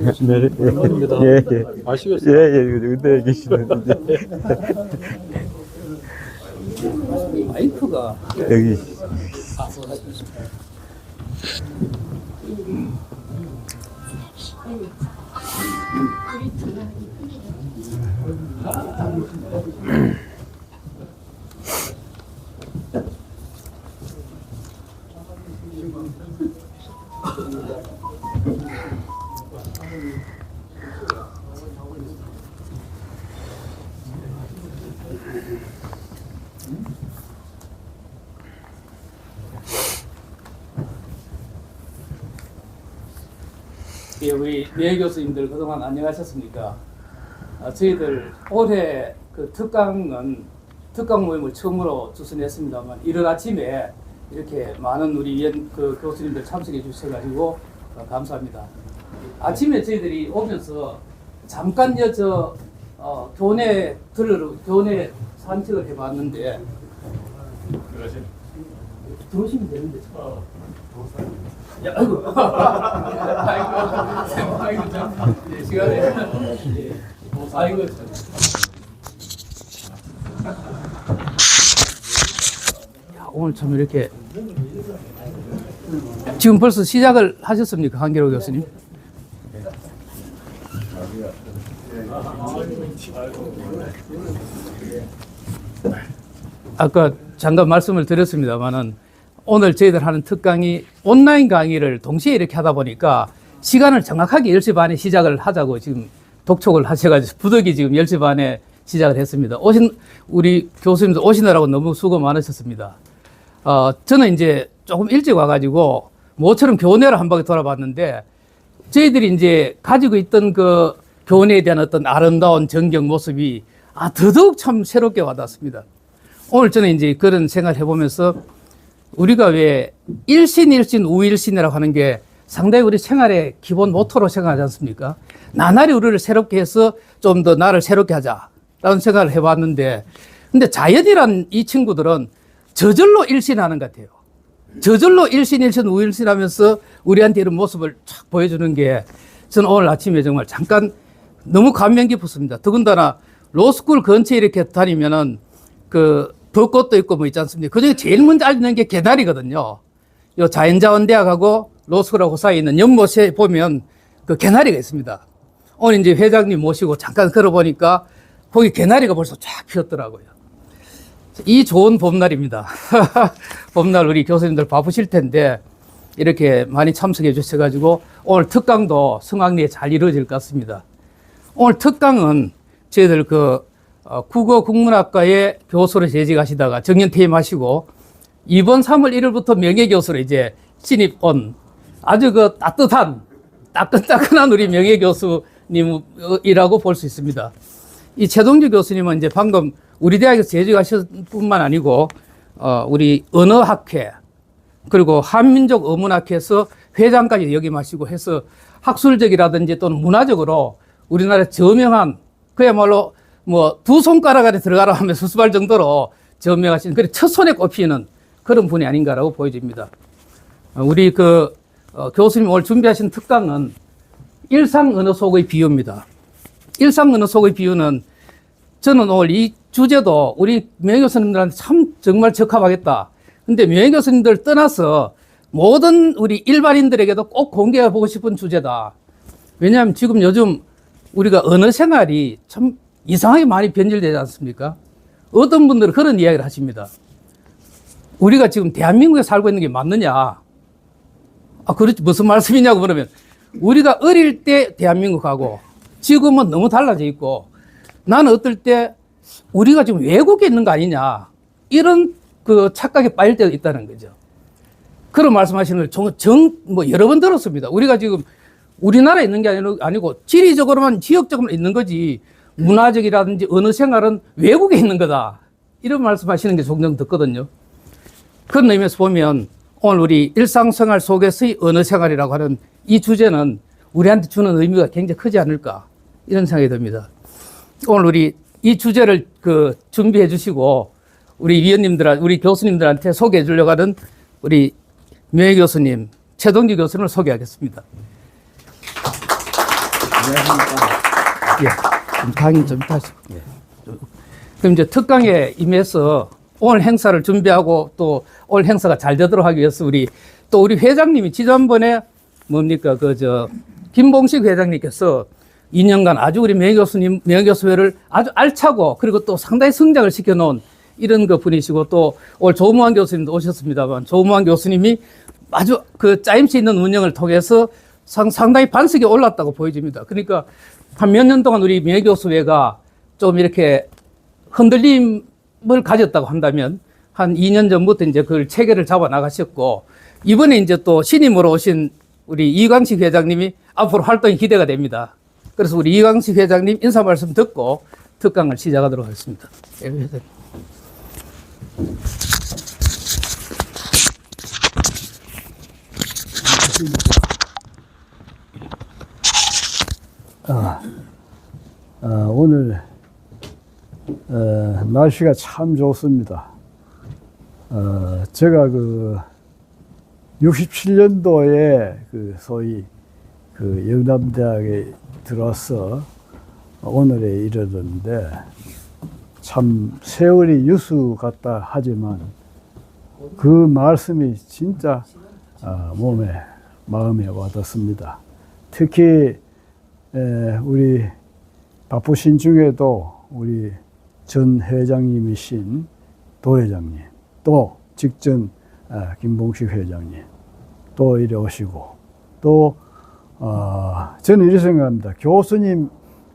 네, 반갑습니다. 예, 예. 아시겠어요? 예, 예, 의대에 계시는데. 마이크가 여기. 예, 우리 매 교수님들 그동안 안녕하셨습니까? 저희들 올해 그 특강 모임을 처음으로 주선했습니다만 이른 아침에 이렇게 많은 우리 교수님들 참석해 주셔가지고 감사합니다. 아침에 저희들이 오면서 잠깐 교내 산책을 해봤는데 들어오시면 되는데. 야, 아이고. 아이고, 참. 예, 시간에. 예. 아이고, 참. 야, 오늘 참 이렇게. 지금 벌써 시작을 하셨습니까, 한기로 교수님? 아까 잠깐 말씀을 드렸습니다만은 오늘 저희들 하는 특강이 온라인 강의를 동시에 이렇게 하다 보니까 시간을 정확하게 10시 반에 시작을 하자고 지금 독촉을 하셔가지고 부득이 지금 10시 반에 시작을 했습니다. 우리 교수님들 오시느라고 너무 수고 많으셨습니다. 저는 이제 조금 일찍 와가지고 모처럼 교내를 한 바퀴 돌아봤는데 저희들이 이제 가지고 있던 그 교내에 대한 어떤 아름다운 전경 모습이 더더욱 참 새롭게 와닿습니다. 오늘 저는 이제 그런 생각을 해보면서 우리가 왜 일신, 우일신이라고 하는 게 상당히 우리 생활의 기본 모토로 생각하지 않습니까? 나날이 우리를 새롭게 해서 좀 더 나를 새롭게 하자라는 생각을 해봤는데, 근데 자연이란 이 친구들은 저절로 일신하는 것 같아요. 저절로 일신, 우일신 하면서 우리한테 이런 모습을 쫙 보여주는 게 저는 오늘 아침에 정말 잠깐 너무 감명 깊었습니다. 더군다나 로스쿨 근처에 이렇게 다니면은 그 벚꽃도 있고 뭐 있지 않습니까? 그 중에 제일 먼저 알리는 게 개나리거든요. 요 자연자원대학하고 로스쿨하고 사이에 있는 연못에 보면 그 개나리가 있습니다. 오늘 이제 회장님 모시고 잠깐 걸어보니까 거기 개나리가 벌써 쫙 피었더라고요. 이 좋은 봄날입니다. 봄날 우리 교수님들 바쁘실 텐데 이렇게 많이 참석해 주셔가지고 오늘 특강도 성황리에 잘 이루어질 것 같습니다. 오늘 특강은 저희들 국어국문학과의 교수로 재직하시다가 정년 퇴임하시고 이번 3월 1일부터 명예교수로 이제 신입 온 아주 그 따끈따끈한 우리 명예교수님이라고 볼 수 있습니다. 이 최동주 교수님은 이제 방금 우리 대학에서 재직하실 뿐만 아니고 우리 언어학회 그리고 한민족 어문학회에서 회장까지 역임하시고 해서 학술적이라든지 또는 문화적으로 우리나라 저명한 그야말로 뭐 두 손가락 안에 들어가라 하면 수습할 정도로 저명하신 그래 첫 손에 꼽히는 그런 분이 아닌가라고 보여집니다. 우리 교수님 오늘 준비하신 특강은 일상 언어 속의 비유입니다. 일상 언어 속의 비유는 저는 오늘 이 주제도 우리 명예교수님들한테 참 정말 적합하겠다. 근데 명예교수님들 떠나서 모든 우리 일반인들에게도 꼭 공개해보고 싶은 주제다. 왜냐하면 지금 요즘 우리가 언어 생활이 참 이상하게 많이 변질되지 않습니까? 어떤 분들은 그런 이야기를 하십니다. 우리가 지금 대한민국에 살고 있는 게 맞느냐? 그렇지. 무슨 말씀이냐고 그러면 우리가 어릴 때 대한민국하고 지금은 너무 달라져 있고 나는 어떨 때 우리가 지금 외국에 있는 거 아니냐? 이런 그 착각에 빠질 때가 있다는 거죠. 그런 말씀하시는 걸 여러 번 들었습니다. 우리가 지금 우리나라에 있는 게 아니고 지리적으로만 지역적으로만 있는 거지 문화적이라든지 언어 생활은 외국에 있는 거다. 이런 말씀하시는 게 종종 듣거든요. 그런 의미에서 보면 오늘 우리 일상생활 속에서의 언어 생활이라고 하는 이 주제는 우리한테 주는 의미가 굉장히 크지 않을까 이런 생각이 듭니다. 오늘 우리 이 주제를 준비해 주시고 우리 교수님들한테 소개해 주려고 하는 우리 명예 교수님 최동주 교수님을 소개하겠습니다. 예, 좀 강의 좀 하시고. 예. 그럼 이제 특강에 임해서 오늘 행사를 준비하고 또 오늘 행사가 잘 되도록 하기 위해서 우리 회장님이 지난번에 뭡니까 김봉식 회장님께서 2년간 아주 우리 명예교수회를 아주 알차고 그리고 또 상당히 성장을 시켜놓은 이런 분이시고 또 오늘 조무환 교수님도 오셨습니다만 조무환 교수님이 아주 짜임새 있는 운영을 통해서 상당히 반석이 올랐다고 보여집니다. 그러니까 한 몇 년 동안 우리 명예교수회가 좀 이렇게 흔들림을 가졌다고 한다면 한 2년 전부터 이제 그걸 체계를 잡아 나가셨고 이번에 이제 또 신임으로 오신 우리 이광식 회장님이 앞으로 활동이 기대가 됩니다. 그래서 우리 이광식 회장님 인사 말씀 듣고 특강을 시작하도록 하겠습니다. 오늘 날씨가 참 좋습니다. 제가 67년도에 소위 영남대학에 들어서 오늘에 이르렀는데 참 세월이 유수 같다 하지만 그 말씀이 진짜 마음에 와닿습니다. 특히 우리 바쁘신 중에도 우리 전 회장님이신 도 회장님, 또 직전 김봉식 회장님, 또 이래 오시고, 또 저는 이렇게 생각합니다. 교수님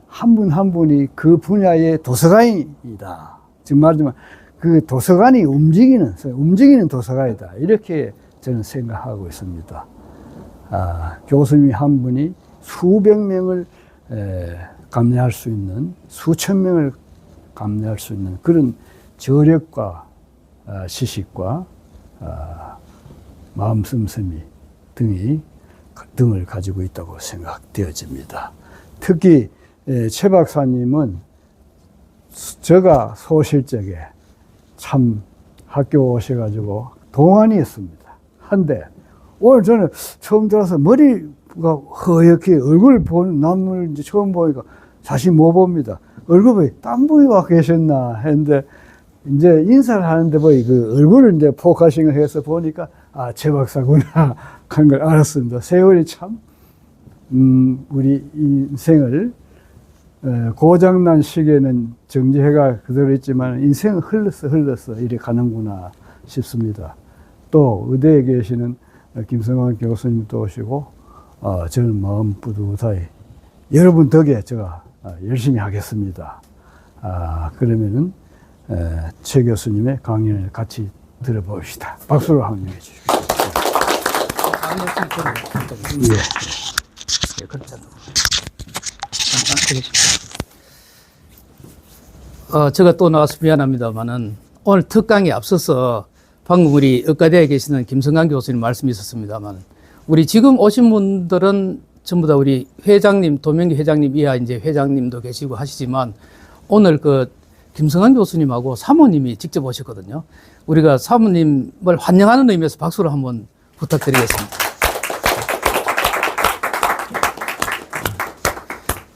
한 분 한 분이 그 분야의 도서관이다. 지금 말하지만 그 도서관이 움직이는 도서관이다. 이렇게 저는 생각하고 있습니다. 교수님 한 분이 수백 명을 감내할 수 있는, 수천 명을 감내할 수 있는 그런 저력과 지식과 마음 씀씀이 등을 가지고 있다고 생각되어집니다. 특히 최 박사님은 제가 소실적에 참 학교 오셔가지고 동안이었습니다. 한데 오늘 저는 처음 들어서 머리가 허옇게 얼굴 보는 남을 이제 처음 보니까 다시 못 봅니다. 얼굴에 땀 부위가 계셨나 했는데 이제 인사를 하는데 그 얼굴을 이제 포커싱을 해서 보니까 최 박사구나 하는 걸 알았습니다. 세월이 참 우리 인생을 고장난 시계는 정지해가 그대로 있지만 인생은 흘러서 이리 가는구나 싶습니다. 또 의대에 계시는 김성환 교수님도 오시고 저는 마음 뿌듯하게 여러분 덕에 제가 열심히 하겠습니다. 그러면은 최 교수님의 강연을 같이 들어봅시다. 박수로 항명해 주십시오. 예, 그렇잖아. 제가 또 나와서 미안합니다만은 오늘 특강에 앞서서 방금 우리 의과대에 계시는 김성관 교수님 말씀이 있었습니다만 우리 지금 오신 분들은 전부 다 우리 회장님, 도명기 회장님 이하 이제 회장님도 계시고 하시지만 오늘 김성환 교수님하고 사모님이 직접 오셨거든요. 우리가 사모님을 환영하는 의미에서 박수를 한번 부탁드리겠습니다.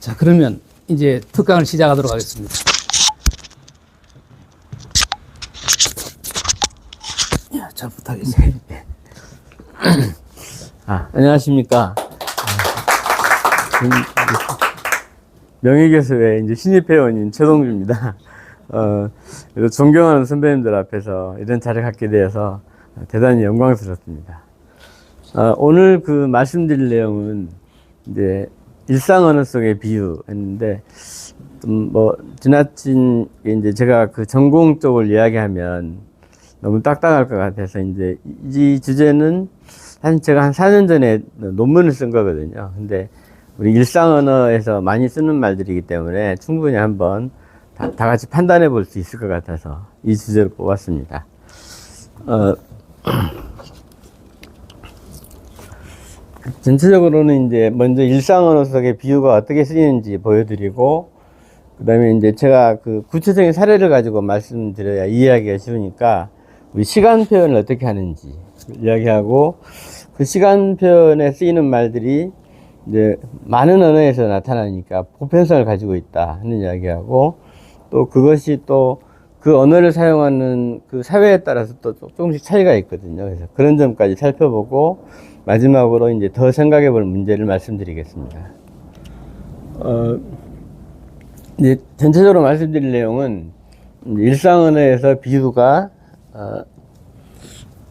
자, 그러면 이제 특강을 시작하도록 하겠습니다. 잘 부탁드리겠습니다. 안녕하십니까. 명예교수회 이제 신입회원인 최동주입니다. 존경하는 선배님들 앞에서 이런 자리를 갖게 되어서 대단히 영광스럽습니다. 오늘 말씀드릴 내용은 이제 일상 언어 속의 비유 했는데, 지나친, 이제 제가 전공 쪽을 이야기하면 너무 딱딱할 것 같아서 이제 이 주제는 제가 한 4년 전에 논문을 쓴 거거든요. 근데 우리 일상 언어에서 많이 쓰는 말들이기 때문에 충분히 한번 다 같이 판단해 볼 수 있을 것 같아서 이 주제로 뽑았습니다. 전체적으로는 이제 먼저 일상 언어 속의 비유가 어떻게 쓰이는지 보여드리고, 그 다음에 이제 제가 구체적인 사례를 가지고 말씀드려야 이해하기가 쉬우니까 우리 시간 표현을 어떻게 하는지 이야기하고, 그 시간 표현에 쓰이는 말들이 이제 많은 언어에서 나타나니까 보편성을 가지고 있다 하는 이야기하고, 또 그것이 또 그 언어를 사용하는 그 사회에 따라서 또 조금씩 차이가 있거든요. 그래서 그런 점까지 살펴보고 마지막으로 이제 더 생각해 볼 문제를 말씀드리겠습니다. 이제 전체적으로 말씀드릴 내용은 일상 언어에서 비유가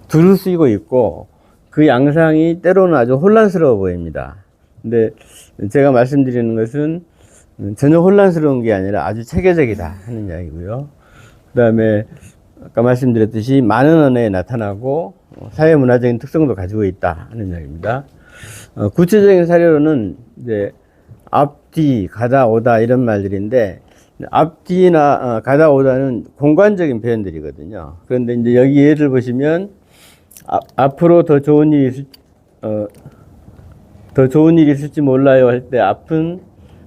두루 쓰이고 있고 그 양상이 때로는 아주 혼란스러워 보입니다. 근데 제가 말씀드리는 것은 전혀 혼란스러운 게 아니라 아주 체계적이다 하는 이야기고요. 그 다음에 아까 말씀드렸듯이 많은 언어에 나타나고 사회 문화적인 특성도 가지고 있다 하는 이야기입니다. 구체적인 사례로는 이제 앞뒤, 가다, 오다 이런 말들인데, 앞뒤나 가다, 오다는 공간적인 표현들이거든요. 그런데 이제 여기 예를 보시면 앞으로 더 좋은 일이 있을지 몰라요 할 때 앞은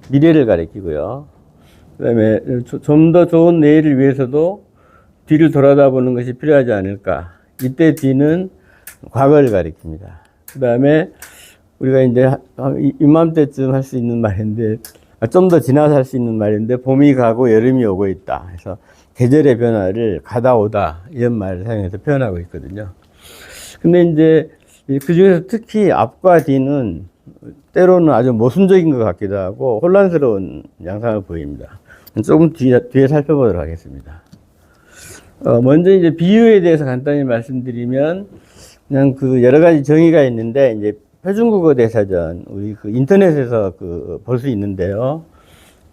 미래를 가리키고요. 그 다음에 좀 더 좋은 내일을 위해서도 뒤를 돌아다보는 것이 필요하지 않을까. 이때 뒤는 과거를 가리킵니다. 그 다음에 우리가 이제 이맘때쯤 할 수 있는 말인데, 좀 더 지나서 할 수 있는 말인데, 봄이 가고 여름이 오고 있다. 그래서 계절의 변화를 가다 오다 이런 말을 사용해서 표현하고 있거든요. 근데 이제 그 중에서 특히 앞과 뒤는 때로는 아주 모순적인 것 같기도 하고 혼란스러운 양상을 보입니다. 조금 뒤에 살펴보도록 하겠습니다. 먼저 이제 비유에 대해서 간단히 말씀드리면, 그냥 그 여러 가지 정의가 있는데, 이제 표준국어 대사전, 우리 그 인터넷에서 볼 수 있는데요.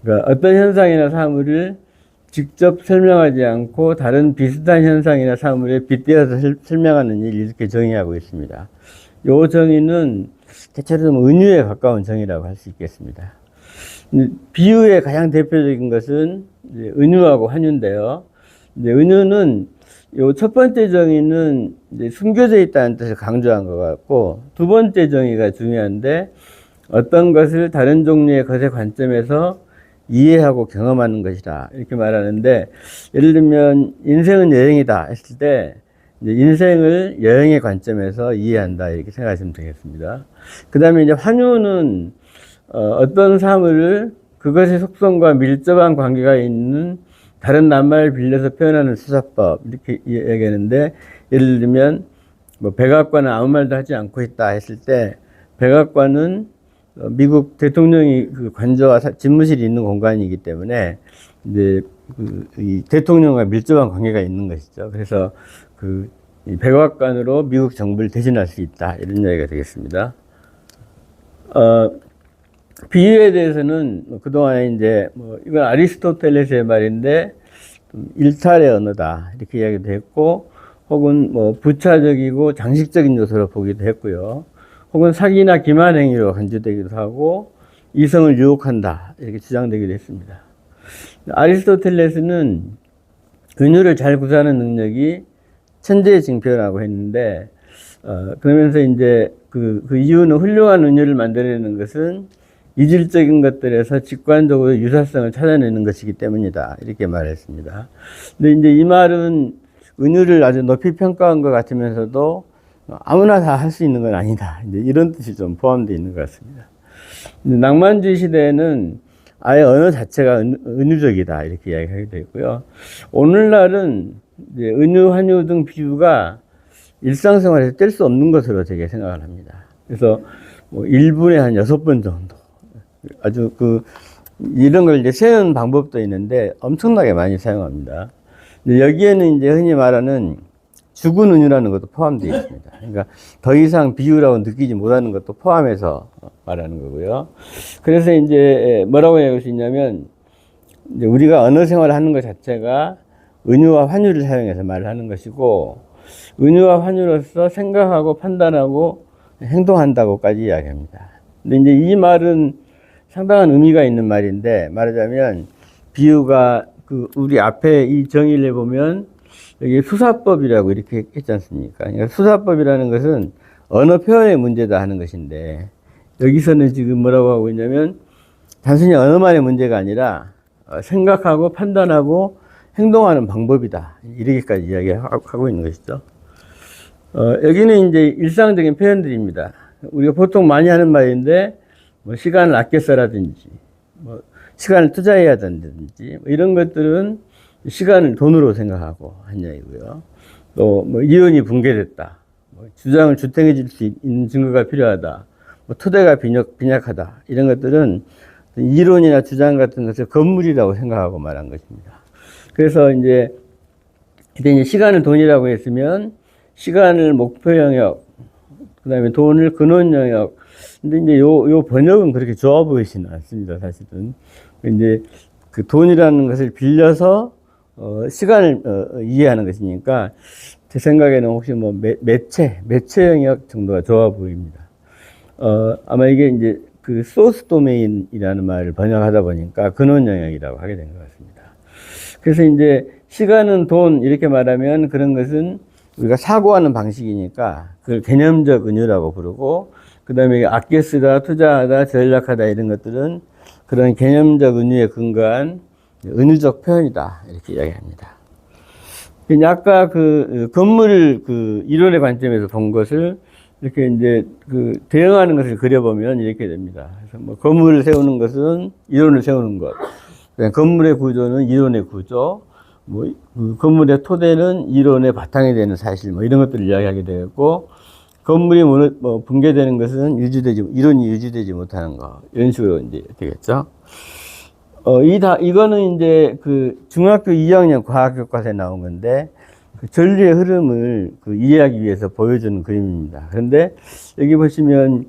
그러니까 어떤 현상이나 사물을 직접 설명하지 않고 다른 비슷한 현상이나 사물에 빗대어서 설명하는 일, 이렇게 정의하고 있습니다. 요 정의는 대체로 좀 은유에 가까운 정의라고 할 수 있겠습니다. 비유의 가장 대표적인 것은 이제 은유하고 환유인데요. 이제 은유는 요 첫 번째 정의는 이제 숨겨져 있다는 뜻을 강조한 것 같고, 두 번째 정의가 중요한데, 어떤 것을 다른 종류의 것의 관점에서 이해하고 경험하는 것이다, 이렇게 말하는데, 예를 들면 인생은 여행이다 했을 때 이제 인생을 여행의 관점에서 이해한다, 이렇게 생각하시면 되겠습니다. 그 다음에 이제 환유는 어떤 사물을 그것의 속성과 밀접한 관계가 있는 다른 낱말을 빌려서 표현하는 수사법, 이렇게 얘기하는데, 예를 들면 뭐 백악관은 아무 말도 하지 않고 있다 했을 때, 백악관은 미국 대통령이 그 관저와 집무실이 있는 공간이기 때문에 이제 이 대통령과 밀접한 관계가 있는 것이죠. 그래서 이 백악관으로 미국 정부를 대신할 수 있다, 이런 이야기가 되겠습니다. 비유에 대해서는 그동안에 이제 이건 아리스토텔레스의 말인데, 일탈의 언어다, 이렇게 이야기도 했고, 혹은 부차적이고 장식적인 요소로 보기도 했고요. 혹은 사기나 기만 행위로 간주되기도 하고, 이성을 유혹한다, 이렇게 주장되기도 했습니다. 아리스토텔레스는 은유를 잘 구사하는 능력이 천재의 징표라고 했는데, 그러면서 이제 그 이유는 훌륭한 은유를 만들어내는 것은 이질적인 것들에서 직관적으로 유사성을 찾아내는 것이기 때문이다, 이렇게 말했습니다. 근데 이제 이 말은 은유를 아주 높이 평가한 것 같으면서도 아무나 다 할 수 있는 건 아니다, 이제 이런 뜻이 좀 포함되어 있는 것 같습니다. 낭만주의 시대에는 아예 언어 자체가 은유적이다, 이렇게 이야기하기도 했고요. 오늘날은 이제 은유, 환유 등 비유가 일상생활에서 뗄 수 없는 것으로 제가 생각을 합니다. 그래서 1분에 한 6번 정도. 아주 이런 걸 이제 세우는 방법도 있는데 엄청나게 많이 사용합니다. 여기에는 이제 흔히 말하는 죽은 은유라는 것도 포함되어 있습니다. 그러니까 더 이상 비유라고 느끼지 못하는 것도 포함해서 말하는 거고요. 그래서 이제 뭐라고 얘기할 수 있냐면, 이제 우리가 언어 생활을 하는 것 자체가 은유와 환유를 사용해서 말을 하는 것이고, 은유와 환유로서 생각하고 판단하고 행동한다고까지 이야기합니다. 근데 이제 이 말은 상당한 의미가 있는 말인데, 말하자면 비유가 우리 앞에 이 정의를 해보면 여기 수사법이라고 이렇게 했지 않습니까? 그러니까 수사법이라는 것은 언어 표현의 문제다 하는 것인데, 여기서는 지금 뭐라고 하고 있냐면 단순히 언어만의 문제가 아니라 생각하고 판단하고 행동하는 방법이다, 이렇게까지 이야기하고 있는 것이죠. 여기는 이제 일상적인 표현들입니다. 우리가 보통 많이 하는 말인데, 뭐 시간을 아껴 써라든지, 뭐 시간을 투자해야 된다든지, 뭐 이런 것들은 시간을 돈으로 생각하고 한 이야기고요. 또 뭐 이론이 붕괴됐다, 뭐 주장을 주택해질 수 있는 증거가 필요하다, 뭐 토대가 빈약하다, 이런 것들은 이론이나 주장 같은 것을 건물이라고 생각하고 말한 것입니다. 그래서 이제 시간을 돈이라고 했으면 시간을 목표 영역, 그다음에 돈을 근원 영역. 근데 이제 요 번역은 그렇게 좋아 보이지는 않습니다, 사실은. 이제 그 돈이라는 것을 빌려서 시간을 이해하는 것이니까 제 생각에는 혹시 뭐 매체 영역 정도가 좋아 보입니다. 아마 이게 이제 그 소스 도메인이라는 말을 번역하다 보니까 근원 영역이라고 하게 된 것 같습니다. 그래서 이제 시간은 돈 이렇게 말하면 그런 것은 우리가 사고하는 방식이니까 그걸 개념적 은유라고 부르고, 그 다음에 아껴 쓰다, 투자하다, 전략하다 이런 것들은 그런 개념적 은유에 근거한 은유적 표현이다, 이렇게 이야기합니다. 아까 그 건물 그 이론의 관점에서 본 것을 이렇게 이제 그 대응하는 것을 그려보면 이렇게 됩니다. 그래서 뭐 건물을 세우는 것은 이론을 세우는 것, 건물의 구조는 이론의 구조, 뭐 그 건물의 토대는 이론의 바탕이 되는 사실, 뭐 이런 것들을 이야기하게 되겠고, 건물이 뭐 붕괴되는 것은 이론이 유지되지 못하는 거, 이런 식으로 이제 되겠죠. 이거는 이제 그 중학교 2학년 과학교과서에 나온 건데, 그 전류의 흐름을 그 이해하기 위해서 보여주는 그림입니다. 그런데 여기 보시면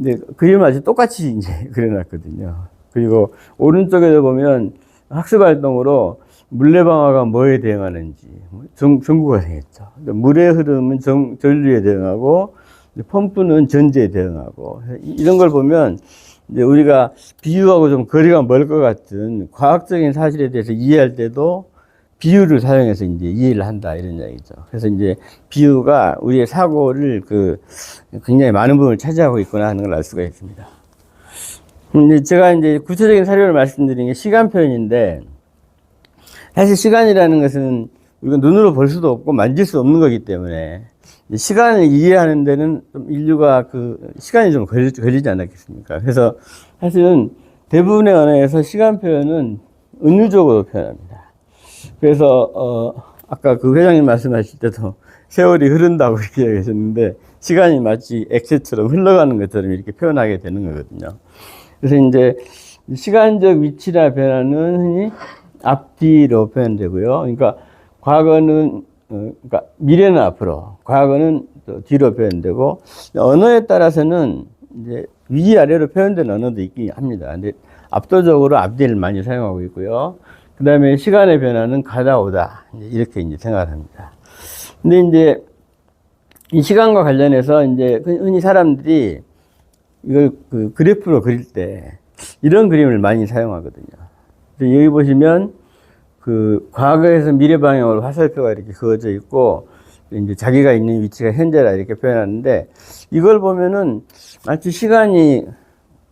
이제 그림을 아주 똑같이 이제 그려놨거든요. 그리고 오른쪽에도 보면 학습 활동으로 물레방아가 뭐에 대응하는지 전구가 되겠죠. 물의 흐름은 전류에 대응하고, 펌프는 전지에 대응하고, 이런 걸 보면 이제 우리가 비유하고 좀 거리가 멀 것 같은 과학적인 사실에 대해서 이해할 때도 비유를 사용해서 이제 이해를 한다, 이런 이야기죠. 그래서 이제 비유가 우리의 사고를 굉장히 많은 부분을 차지하고 있구나 하는 걸 알 수가 있습니다. 근데 제가 이제 구체적인 사료를 말씀드린 게 시간 표현인데, 사실 시간이라는 것은 우리가 눈으로 볼 수도 없고 만질 수 없는 거기 때문에 시간을 이해하는 데는 좀 인류가 시간이 좀 걸리지 않았겠습니까? 그래서 사실은 대부분의 언어에서 시간 표현은 은유적으로 표현합니다. 그래서 아까 그 회장님 말씀하실 때도 세월이 흐른다고 이렇게 얘기하셨는데, 시간이 마치 액체처럼 흘러가는 것처럼 이렇게 표현하게 되는 거거든요. 그래서 이제 시간적 위치나 변화는 흔히 앞뒤로 표현되고요. 그러니까 과거는 그러니까 미래는 앞으로, 과거는 또 뒤로 표현되고, 언어에 따라서는 이제 위아래로 표현되는 언어도 있긴 합니다. 근데 압도적으로 앞뒤를 많이 사용하고 있고요. 그 다음에 시간의 변화는 가다 오다, 이렇게 이제 생각을 합니다. 근데 이제 이 시간과 관련해서 이제 흔히 사람들이 이걸 그래프로 그릴 때 이런 그림을 많이 사용하거든요. 여기 보시면 과거에서 미래 방향으로 화살표가 이렇게 그어져 있고, 이제 자기가 있는 위치가 현재라 이렇게 표현하는데, 이걸 보면은 마치 시간이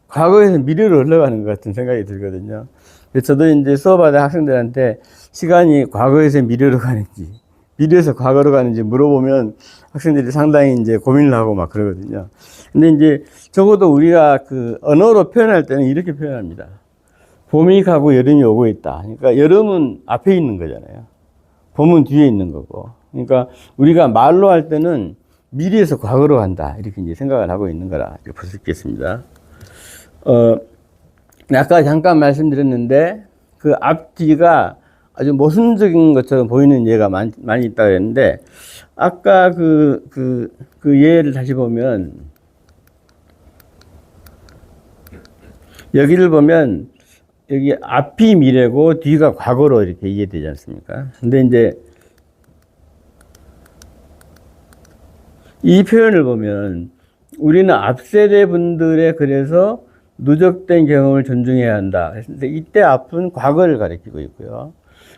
과거에서 미래로 흘러가는 것 같은 생각이 들거든요. 그래서 저도 이제 수업하는 학생들한테 시간이 과거에서 미래로 가는지, 미래에서 과거로 가는지 물어보면 학생들이 상당히 이제 고민을 하고 막 그러거든요. 근데 이제 적어도 우리가 언어로 표현할 때는 이렇게 표현합니다. 봄이 가고 여름이 오고 있다. 그러니까 여름은 앞에 있는 거잖아요. 봄은 뒤에 있는 거고. 그러니까 우리가 말로 할 때는 미래에서 과거로 간다, 이렇게 이제 생각을 하고 있는 거라 볼 수 있겠습니다. 아까 잠깐 말씀드렸는데, 그 앞뒤가 아주 모순적인 것처럼 보이는 예가 많이 있다고 했는데, 아까 그 예를 다시 보면, 여기를 보면, 여기 앞이 미래고 뒤가 과거로 이렇게 이해되지 않습니까? 근데 이제 이 표현을 보면 우리는 앞세대 분들의 그래서 누적된 경험을 존중해야 한다. 근데 이때 앞은 과거를 가리키고 있고요.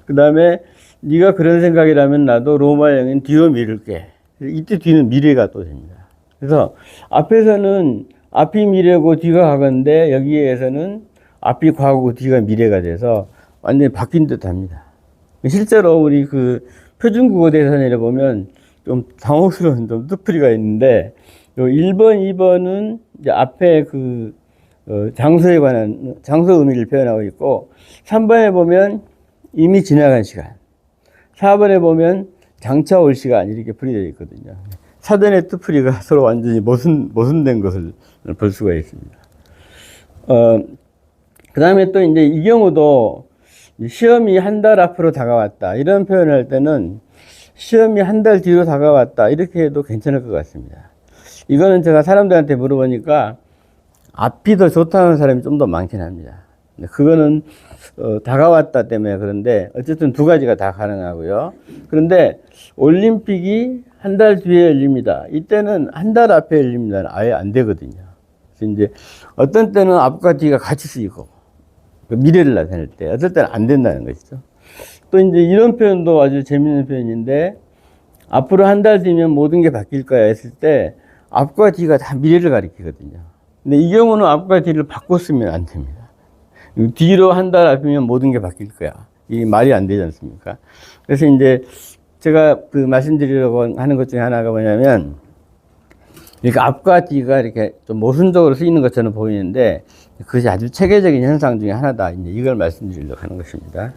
그 다음에 네가 그런 생각이라면 나도 로마형인 뒤로 미룰게. 이때 뒤는 미래가 또 됩니다. 그래서 앞에서는 앞이 미래고 뒤가 과거인데, 여기에서는 앞이 과거고 뒤가 미래가 돼서 완전히 바뀐 듯 합니다. 실제로 우리 표준국어 대사전에 보면 좀 당혹스러운 좀 뜻풀이가 있는데, 요 1번, 2번은 이제 앞에 장소에 관한 장소 의미를 표현하고 있고 3번에 보면 이미 지나간 시간, 4번에 보면 장차 올 시간 이렇게 풀이되어 있거든요. 사전의 뜻풀이가 서로 완전히 모순된 것을 볼 수가 있습니다. 그 다음에 또 이제 이 경우도 시험이 한 달 앞으로 다가왔다 이런 표현을 할 때는 시험이 한 달 뒤로 다가왔다 이렇게 해도 괜찮을 것 같습니다. 이거는 제가 사람들한테 물어보니까 앞이 더 좋다는 사람이 좀 더 많긴 합니다. 그거는 다가왔다 때문에 그런데 어쨌든 두 가지가 다 가능하고요. 그런데 올림픽이 한 달 뒤에 열립니다. 이때는 한 달 앞에 열립니다. 아예 안 되거든요. 그래서 이제 어떤 때는 앞과 뒤가 같이 쓰이고 미래를 나타낼 때 어떨 때는 안 된다는 것이죠. 또 이제 이런 표현도 아주 재미있는 표현인데 앞으로 한 달 뒤면 모든 게 바뀔 거야 했을 때 앞과 뒤가 다 미래를 가리키거든요. 근데 이 경우는 앞과 뒤를 바꿨으면 안 됩니다. 뒤로 한 달 앞이면 모든 게 바뀔 거야. 이게 말이 안 되지 않습니까? 그래서 이제 제가 그 말씀드리려고 하는 것 중에 하나가 뭐냐면 이렇게 앞과 뒤가 이렇게 좀 모순적으로 쓰이는 것처럼 보이는데 그것이 아주 체계적인 현상 중에 하나다. 이제 이걸 말씀드리려고 하는 것입니다.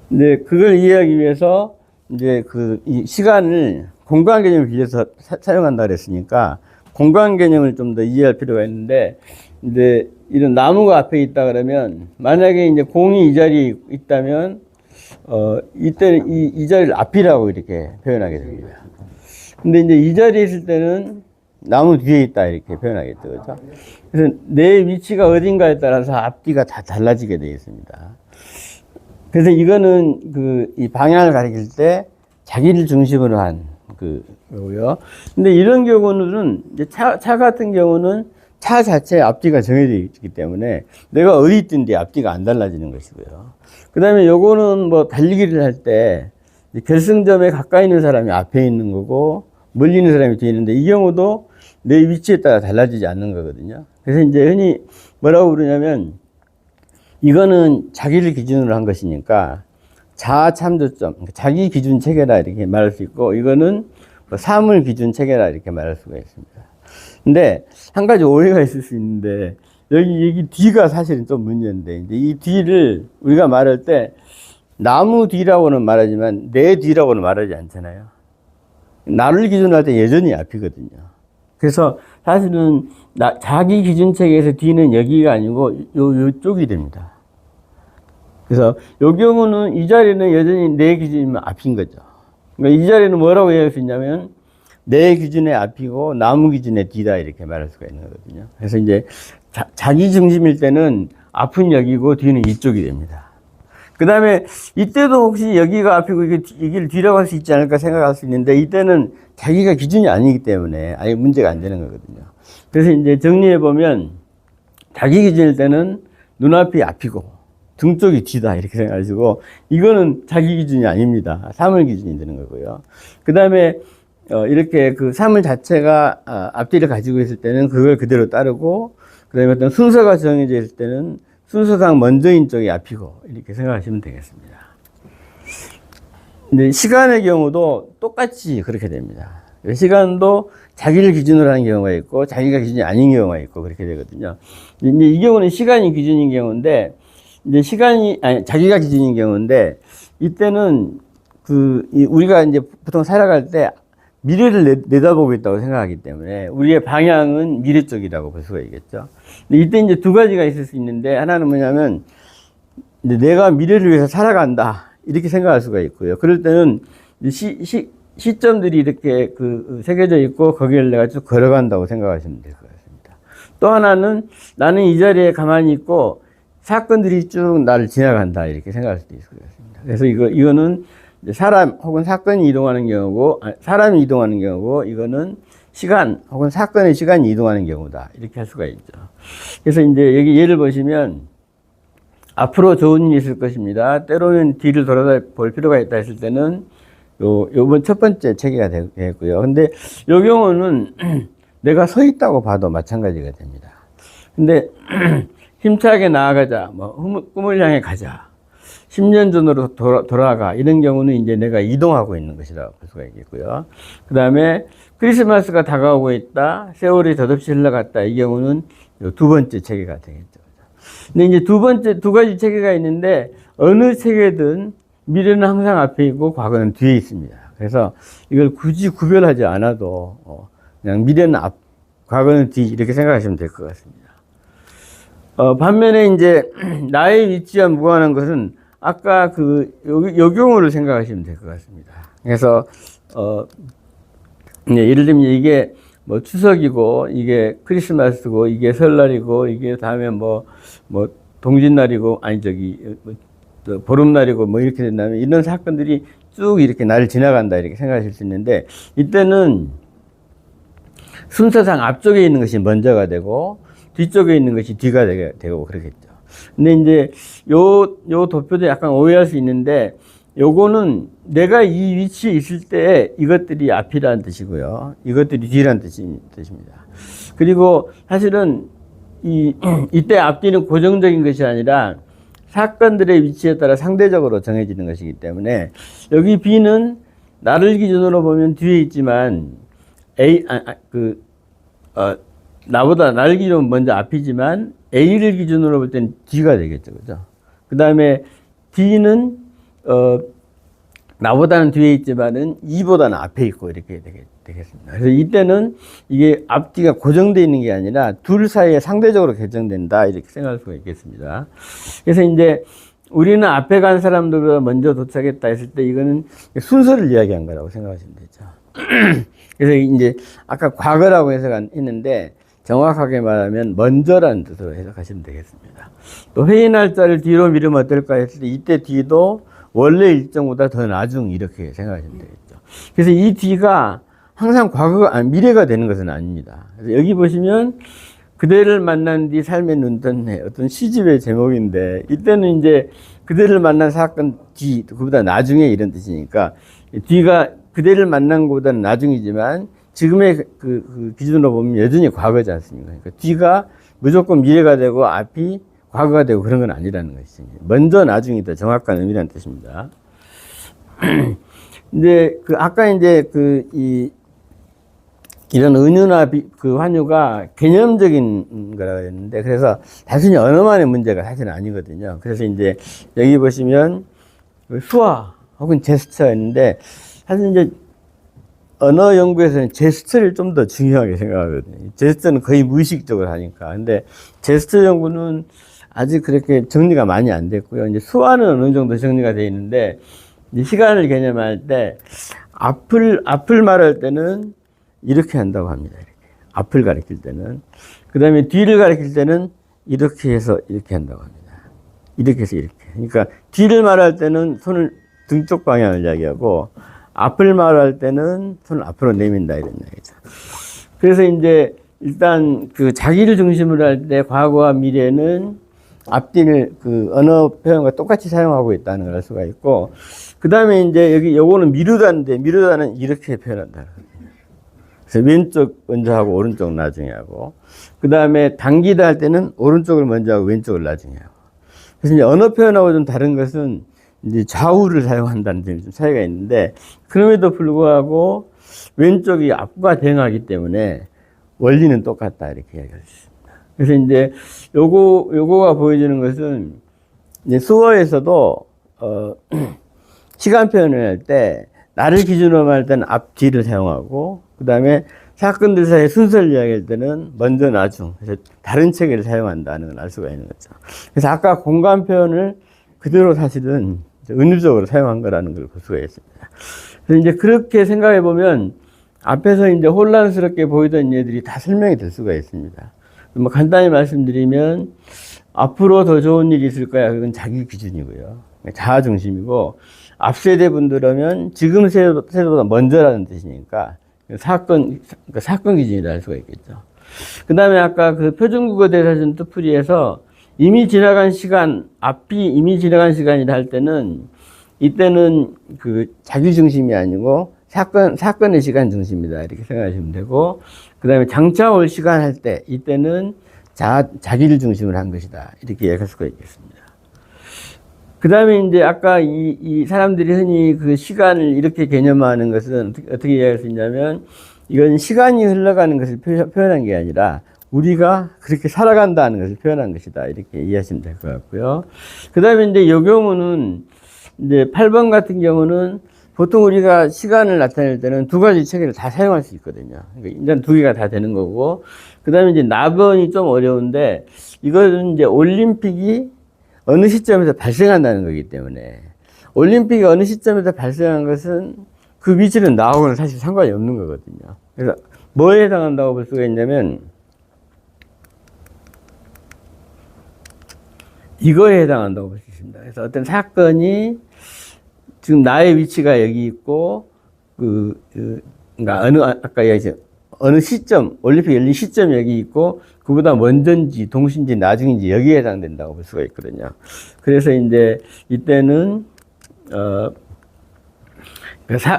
근데 그걸 이해하기 위해서 이제 이 시간을 공간 개념을 빌려서 사용한다 그랬으니까 공간 개념을 좀 더 이해할 필요가 있는데 이제 이런 나무가 앞에 있다 그러면 만약에 이제 공이 이 자리에 있다면 이때는 이 자리를 앞이라고 이렇게 표현하게 됩니다. 근데 이제 이 자리에 있을 때는 나무 뒤에 있다 이렇게 표현하겠죠. 그렇죠? 그래서 내 위치가 어딘가에 따라서 앞뒤가 다 달라지게 되어 있습니다. 그래서 이거는 이 방향을 가리킬 때 자기를 중심으로 한 거고요. 근데 이런 경우는 이제 차 같은 경우는 차 자체의 앞뒤가 정해져 있기 때문에 내가 어디 있든지 앞뒤가 안 달라지는 것이고요. 그 다음에 요거는 뭐 달리기를 할 때 결승점에 가까이 있는 사람이 앞에 있는 거고 멀리 있는 사람이 뒤에 있는데 이 경우도 내 위치에 따라 달라지지 않는 거거든요. 그래서 이제 흔히 뭐라고 부르냐면 이거는 자기를 기준으로 한 것이니까 자아참조점, 자기 기준 체계라 이렇게 말할 수 있고 이거는 뭐 사물 기준 체계라 이렇게 말할 수가 있습니다. 근데 한 가지 오해가 있을 수 있는데 여기 뒤가 사실은 좀 문제인데 이제 이 뒤를 우리가 말할 때 나무 뒤라고는 말하지만 내 뒤라고는 말하지 않잖아요. 나를 기준으로 할 때 여전히 앞이거든요. 그래서 사실은 자기 기준 체계에서 뒤는 여기가 아니고 요쪽이 됩니다. 그래서 요 경우는 이 자리는 여전히 내 기준이면 앞인 거죠. 그러니까 이 자리는 뭐라고 이해할 수 있냐면 내 기준의 앞이고 나무 기준의 뒤다 이렇게 말할 수가 있는 거거든요. 그래서 이제 자기 중심일 때는 앞은 여기고 뒤는 이쪽이 됩니다. 그 다음에 이때도 혹시 여기가 앞이고 여기를 뒤라고 할 수 있지 않을까 생각할 수 있는데 이때는 자기가 기준이 아니기 때문에 아예 문제가 안 되는 거거든요. 그래서 이제 정리해 보면 자기 기준일 때는 눈앞이 앞이고 등 쪽이 뒤다 이렇게 생각하시고 이거는 자기 기준이 아닙니다. 사물 기준이 되는 거고요. 그 다음에 이렇게 그 사물 자체가 앞뒤를 가지고 있을 때는 그걸 그대로 따르고 그 다음에 어떤 순서가 정해져 있을 때는 순서상 먼저인 쪽이 앞이고 이렇게 생각하시면 되겠습니다. 근데 시간의 경우도 똑같이 그렇게 됩니다. 시간도 자기를 기준으로 하는 경우가 있고 자기가 기준이 아닌 경우가 있고 그렇게 되거든요. 이제 이 경우는 시간이 기준인 경우인데 이제 자기가 기준인 경우인데 이때는 우리가 이제 보통 살아갈 때 미래를 내다보고 있다고 생각하기 때문에 우리의 방향은 미래 쪽이라고 볼 수가 있겠죠. 근데 이때 이제 두 가지가 있을 수 있는데 하나는 뭐냐면 이제 내가 미래를 위해서 살아간다 이렇게 생각할 수가 있고요. 그럴 때는 시점들이 이렇게 새겨져 있고 거기를 내가 쭉 걸어간다고 생각하시면 될 것 같습니다. 또 하나는 나는 이 자리에 가만히 있고 사건들이 쭉 나를 지나간다 이렇게 생각할 수도 있을 것 같습니다. 그래서 이거는 사람 혹은 사건이 이동하는 경우고 사람이 이동하는 경우고 이거는 시간 혹은 사건의 시간이 이동하는 경우다 이렇게 할 수가 있죠. 그래서 이제 여기 예를 보시면 앞으로 좋은 일이 있을 것입니다. 때로는 뒤를 돌아볼 필요가 있다 했을 때는 요번 첫 번째 체계가 되겠고요. 근데 요 경우는 내가 서 있다고 봐도 마찬가지가 됩니다. 근데 힘차게 나아가자, 꿈을 향해 가자, 10년 전으로 돌아가 이런 경우는 이제 내가 이동하고 있는 것이라고 볼 수가 있겠고요. 그 다음에 크리스마스가 다가오고 있다, 세월이 덧없이 흘러갔다 이 경우는 두 번째 체계가 되겠죠. 근데 이제 두 가지 체계가 있는데 어느 체계든 미래는 항상 앞에 있고 과거는 뒤에 있습니다. 그래서 이걸 굳이 구별하지 않아도 그냥 미래는 앞, 과거는 뒤 이렇게 생각하시면 될 것 같습니다. 반면에 이제 나의 위치와 무관한 것은 아까 그 요경으로 생각하시면 될 것 같습니다. 그래서 예를 들면 이게 뭐 추석이고 이게 크리스마스고 이게 설날이고 이게 다음에 뭐 동짓날이고 아니 보름날이고 뭐 이렇게 된다면 이런 사건들이 쭉 이렇게 나를 지나간다 이렇게 생각하실 수 있는데 이때는 순서상 앞쪽에 있는 것이 먼저가 되고 뒤쪽에 있는 것이 뒤가 되고 그러겠죠. 근데 이제 요 도표도 약간 오해할 수 있는데 요거는 내가 이 위치에 있을 때 이것들이 앞이라는 뜻이고요. 이것들이 뒤라는 뜻입니다. 그리고 사실은 이때 앞뒤는 고정적인 것이 아니라 사건들의 위치에 따라 상대적으로 정해지는 것이기 때문에 여기 B는 나를 기준으로 보면 뒤에 있지만 나보다 나를 기준으로 먼저 앞이지만 A를 기준으로 볼 때는 D가 되겠죠. 그죠? 그 다음에 D는 나보다는 뒤에 있지만은 E보다는 앞에 있고 이렇게 되겠습니다. 그래서 이때는 이게 앞뒤가 고정되어 있는 게 아니라 둘 사이에 상대적으로 결정된다 이렇게 생각할 수가 있겠습니다. 그래서 이제 우리는 앞에 간 사람들보다 먼저 도착했다 했을 때 이거는 순서를 이야기한 거라고 생각하시면 되죠. 그래서 이제 아까 과거라고 했는데 정확하게 말하면 먼저라는 뜻으로 해석하시면 되겠습니다. 또 회의 날짜를 뒤로 미루면 어떨까 했을 때 이때 뒤도 원래 일정보다 더 나중 이렇게 생각하시면 되겠죠. 그래서 이 뒤가 항상 미래가 되는 것은 아닙니다. 그래서 여기 보시면 그대를 만난 뒤 삶의 눈뜬해 어떤 시집의 제목인데 이때는 이제 그대를 만난 사건 뒤 그보다 나중에 이런 뜻이니까 뒤가 그대를 만난 것보다는 나중이지만 지금의 그 기준으로 보면 여전히 과거지 않습니까? 그러니까 뒤가 무조건 미래가 되고 앞이 과거가 되고 그런 건 아니라는 것이죠. 먼저 나중이 더 정확한 의미라는 뜻입니다. 근데 아까 이제 이런 은유나 환유가 개념적인 거라고 했는데 그래서 단순히 언어만의 문제가 사실은 아니거든요. 그래서 이제 여기 보시면 수화 혹은 제스처가 있는데 사실 이제 언어 연구에서는 제스처를 좀 더 중요하게 생각하거든요. 제스처는 거의 무의식적으로 하니까. 근데 제스처 연구는 아직 그렇게 정리가 많이 안 됐고요. 이제 수화는 어느 정도 정리가 되어 있는데, 이제 시간을 개념할 때, 앞을 말할 때는 이렇게 한다고 합니다. 이렇게. 앞을 가리킬 때는. 그 다음에 뒤를 가리킬 때는 이렇게 해서 이렇게 한다고 합니다. 이렇게 해서 이렇게. 그러니까 뒤를 말할 때는 손을 등 쪽 방향을 이야기하고, 앞을 말할 때는 손을 앞으로 내민다 이런 얘기죠. 그래서 이제 일단 자기를 중심으로 할 때 과거와 미래는 앞뒤를 언어 표현과 똑같이 사용하고 있다는 걸 알 수가 있고, 그 다음에 이제 요거는 미루다인데 미루다는 이렇게 표현한다. 그래서 왼쪽 먼저 하고 오른쪽 나중에 하고, 그 다음에 당기다 할 때는 오른쪽을 먼저 하고 왼쪽을 나중에 하고. 그래서 이제 언어 표현하고 좀 다른 것은 이제 좌우를 사용한다는 점이 좀 차이가 있는데, 그럼에도 불구하고 왼쪽이 앞과 대응하기 때문에 원리는 똑같다 이렇게 이야기할 수 있습니다. 그래서 이제 요거가 보여주는 것은 이제 수어에서도 시간 표현을 할 때 나를 기준으로 할 때는 앞 뒤를 사용하고, 그 다음에 사건들 사이의 순서를 이야기할 때는 먼저 나중, 그래서 다른 체계를 사용한다는 걸 알 수가 있는 거죠. 그래서 아까 공간 표현을 그대로 사실은 은유적으로 사용한 거라는 걸 볼 수가 있습니다. 그래서 이제 그렇게 생각해 보면 앞에서 이제 혼란스럽게 보이던 예들이 다 설명이 될 수가 있습니다. 뭐 간단히 말씀드리면 앞으로 더 좋은 일이 있을 거야. 그건 자기 기준이고요. 자아 중심이고, 앞 세대 분들하면 지금 세대보다 먼저라는 뜻이니까 사건 기준이라 할 수가 있겠죠. 그 다음에 아까 표준국어 대사전 뜻풀이에서 이미 지나간 시간, 앞이 이미 지나간 시간이라 할 때는 이때는 자기 중심이 아니고 사건의 시간 중심이다. 이렇게 생각하시면 되고, 그 다음에 장차 올 시간 할 때 이때는 자기를 중심으로 한 것이다. 이렇게 얘기할 수가 있겠습니다. 그 다음에 이제 아까 이 사람들이 흔히 시간을 이렇게 개념화하는 것은 어떻게 이야기할 수 있냐면, 이건 시간이 흘러가는 것을 표현한 게 아니라 우리가 그렇게 살아간다는 것을 표현한 것이다. 이렇게 이해하시면 될 것 같고요. 그 다음에 이제 이 경우는 이제 8번 같은 경우는 보통 우리가 시간을 나타낼 때는 두 가지 체계를 다 사용할 수 있거든요. 그러니까 일단 두 개가 다 되는 거고, 그 다음에 이제 나번이 좀 어려운데, 이거는 이제 올림픽이 어느 시점에서 발생한다는 거기 때문에, 올림픽이 어느 시점에서 발생한 것은 그 위치는 나하고는 사실 상관이 없는 거거든요. 그래서 뭐에 해당한다고 볼 수가 있냐면, 이거에 해당한다고 볼 수 있습니다. 그래서 어떤 사건이 지금 나의 위치가 여기 있고, 그러니까 아까 얘기했죠. 어느 시점, 올림픽 열린 시점이 여기 있고, 그보다 먼저인지, 동시인지, 나중인지 여기에 해당된다고 볼 수가 있거든요. 그래서 이제 이때는,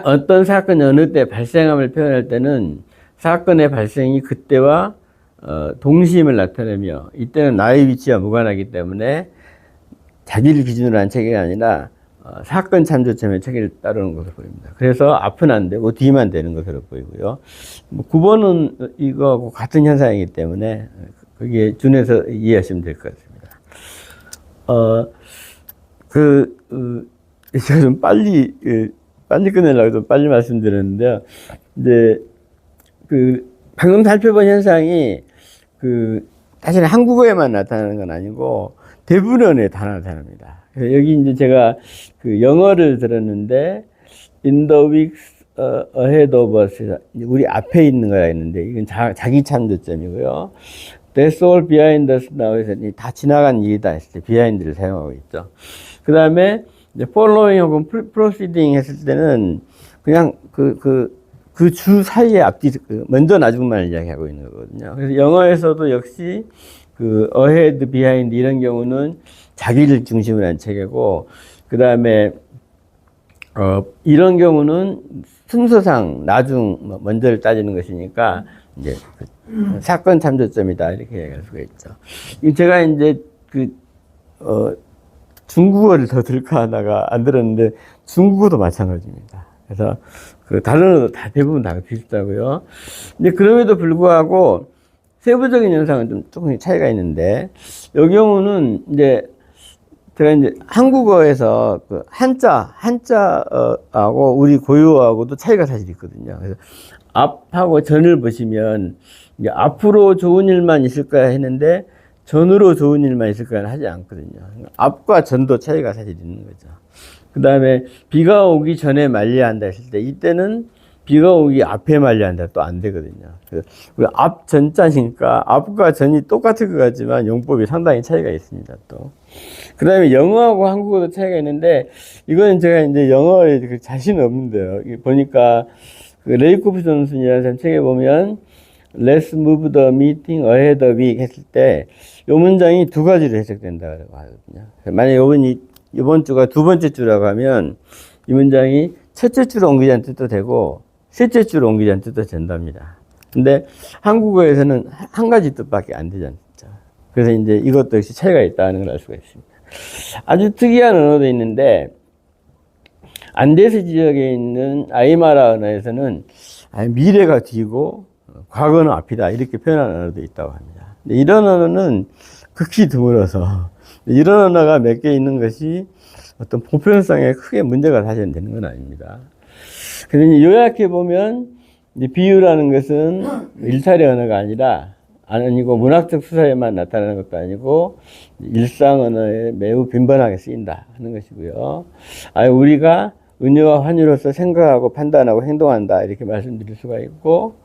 어떤 사건이 어느 때 발생함을 표현할 때는 사건의 발생이 그때와 동시임을 나타내며, 이때는 나의 위치와 무관하기 때문에 자기를 기준으로 한 체계가 아니라 사건 참조점의 체계를 따르는 것으로 보입니다. 그래서 앞은 안 되고 뒤만 되는 것으로 보이고요. 9번은 이거하고 같은 현상이기 때문에 거기에 준해서 이해하시면 될 것 같습니다. 제가 좀 빨리 끝내려고 좀 빨리 말씀드렸는데요. 이제 방금 살펴본 현상이 사실 한국어에만 나타나는 건 아니고 대부분의 언어에 다 나타납니다. 그래서 여기 이제 제가 영어를 들었는데 in the weeks ahead of us, 우리 앞에 있는 거라 했는데 이건 자기 참조점이고요. That's all behind us now에서 다 지나간 일이다 했을 때 behind를 사용하고 있죠. 그 다음에 following 혹은 proceeding 했을 때는 그냥 그 주 사이에 앞뒤, 먼저 나중만을 이야기하고 있는 거거든요. 그래서 영어에서도 역시 ahead, behind 이런 경우는 자기를 중심으로 한 체계고, 그 다음에, 이런 경우는 순서상 나중, 먼저를 따지는 것이니까, 이제, 사건 참조점이다. 이렇게 얘기할 수가 있죠. 제가 이제 중국어를 더 들까 하다가 안 들었는데, 중국어도 마찬가지입니다. 그래서 다른 언어도 다 대부분 다 비슷하고요. 근데 그럼에도 불구하고 세부적인 현상은 조금 차이가 있는데, 이 경우는 이제 제가 이제 한국어에서 한자하고 우리 고유어하고도 차이가 사실 있거든요. 그래서 앞하고 전을 보시면 이제 앞으로 좋은 일만 있을 거야 했는데 전으로 좋은 일만 있을 거야 하지 않거든요. 앞과 전도 차이가 사실 있는 거죠. 그 다음에 비가 오기 전에 말려야 한다 했을 때 이때는 비가 오기 앞에 말려야 한다 또 안 되거든요. 우리 앞 전자니까 앞과 전이 똑같을 것 같지만 용법이 상당히 차이가 있습니다. 또 그 다음에 영어하고 한국어도 차이가 있는데 이거는 제가 이제 영어에 자신 없는데요. 보니까 레이코프 존슨이라는 책에 보면 Let's move the meeting ahead a week 했을 때 이 문장이 두 가지로 해석된다고 하거든요. 만약에 이번 주가 두 번째 주라고 하면 이 문장이 첫째 주로 옮기자는 뜻도 되고 셋째 주로 옮기자는 뜻도 된답니다. 근데 한국어에서는 한 가지 뜻밖에 안 되지 않죠. 그래서 이제 이것도 역시 차이가 있다는 걸 알 수가 있습니다. 아주 특이한 언어도 있는데 안데스 지역에 있는 아이마라 언어에서는 미래가 뒤고 과거는 앞이다 이렇게 표현하는 언어도 있다고 합니다. 근데 이런 언어는 극히 드물어서 이런 언어가 몇 개 있는 것이 어떤 보편성에 크게 문제가 사실은 되는 건 아닙니다. 그래서 요약해 보면 비유라는 것은 일탈의 언어가 아니고 문학적 수사에만 나타나는 것도 아니고 일상 언어에 매우 빈번하게 쓰인다 하는 것이고요. 우리가 은유와 환유로서 생각하고 판단하고 행동한다 이렇게 말씀드릴 수가 있고,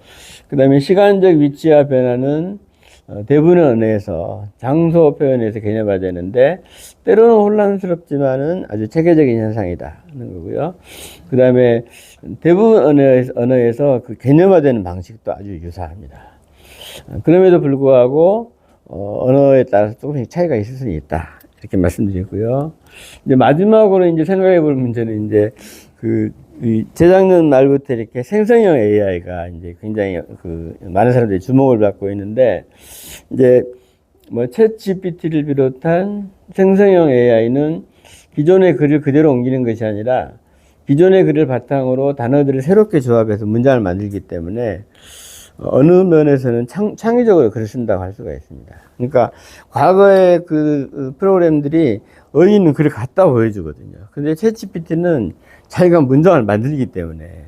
그 다음에 시간적 위치와 변화는 대부분의 언어에서 장소 표현에서 개념화되는데 때로는 혼란스럽지만은 아주 체계적인 현상이다 하는 거고요. 그 다음에 대부분 언어에서 그 개념화되는 방식도 아주 유사합니다. 그럼에도 불구하고 언어에 따라서 조금씩 차이가 있을 수 있다 이렇게 말씀드리고요. 이제 마지막으로 이제 생각해 볼 문제는 이제 재작년 말부터 이렇게 생성형 AI가 이제 굉장히 많은 사람들이 주목을 받고 있는데, 이제 챗 GPT를 비롯한 생성형 AI는 기존의 글을 그대로 옮기는 것이 아니라 기존의 글을 바탕으로 단어들을 새롭게 조합해서 문장을 만들기 때문에 어느 면에서는 창의적으로 글을 쓴다고 할 수가 있습니다. 그러니까 과거의 그 프로그램들이 어휘는 글을 갖다 보여주거든요. 근데 챗GPT는 자기가 문장을 만들기 때문에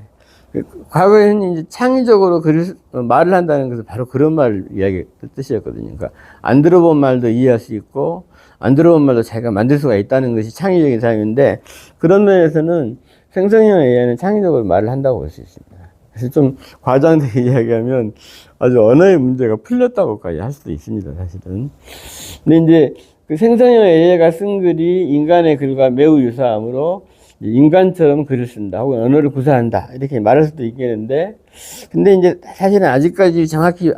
과거에는 이제 창의적으로 글을 말을 한다는 것은 바로 그런 말 이야기 뜻이었거든요. 그러니까 안 들어본 말도 이해할 수 있고 안 들어본 말도 자기가 만들 수가 있다는 것이 창의적인 삶인데 그런 면에서는 생성형 AI는 창의적으로 말을 한다고 볼 수 있습니다. 그래서 좀 과장되게 이야기하면 아주 언어의 문제가 풀렸다고까지 할 수도 있습니다, 사실은. 근데 이제 그 생성형 AI가 쓴 글이 인간의 글과 매우 유사하므로 인간처럼 글을 쓴다 혹은 언어를 구사한다 이렇게 말할 수도 있겠는데 근데 이제 사실은 아직까지 정확히